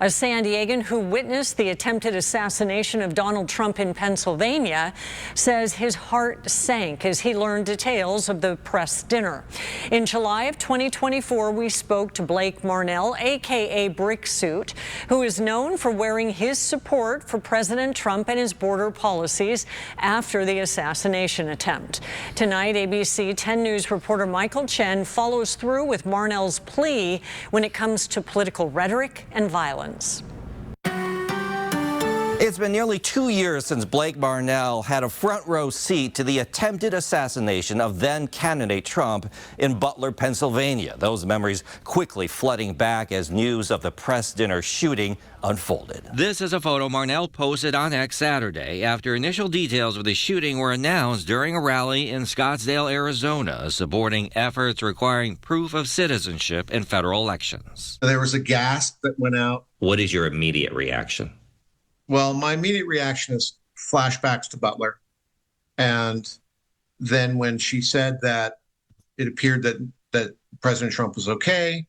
A San Diegan who witnessed the attempted assassination of Donald Trump in Pennsylvania says his heart sank as he learned details of the press dinner. In July of 2024, we spoke to Blake Marnell, aka Brick Suit, who is known for wearing his support for President Trump and his border policies after the assassination attempt. Tonight, ABC 10 News reporter Michael Chen follows through with Marnell's plea when it comes to political rhetoric and violence. It's been nearly 2 years since Blake Marnell had a front row seat to the attempted assassination of then candidate Trump in Butler, Pennsylvania. Those memories quickly flooding back as news of the press dinner shooting unfolded. This is a photo Marnell posted on X Saturday after initial details of the shooting were announced during a rally in Scottsdale, Arizona, supporting efforts requiring proof of citizenship in federal elections. There was a gasp that went out. What is your immediate reaction? Well, my immediate reaction is flashbacks to Butler. And then when she said that it appeared that President Trump was okay,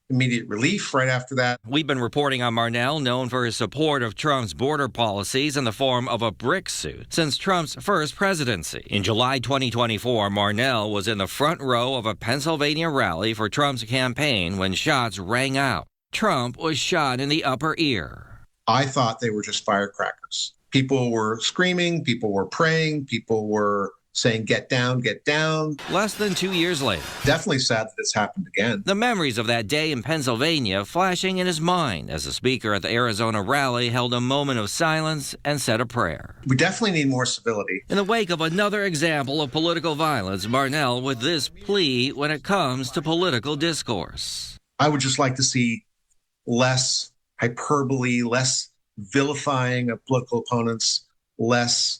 immediate relief right after that. We've been reporting on Marnell, known for his support of Trump's border policies in the form of a brick suit since Trump's first presidency. In July 2024, Marnell was in the front row of a Pennsylvania rally for Trump's campaign when shots rang out. Trump was shot in the upper ear. I thought they were just firecrackers. People were screaming, people were praying, people were saying, get down, get down. Less than 2 years later. Definitely sad that it's happened again. The memories of that day in Pennsylvania flashing in his mind as the speaker at the Arizona rally held a moment of silence and said a prayer. We definitely need more civility. In the wake of another example of political violence, Marnell with this plea when it comes to political discourse. I would just like to see less hyperbole, less vilifying of political opponents, less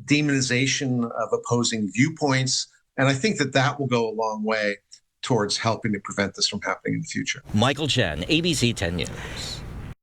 demonization of opposing viewpoints. And I think that will go a long way towards helping to prevent this from happening in the future. Michael Chen, ABC 10 News.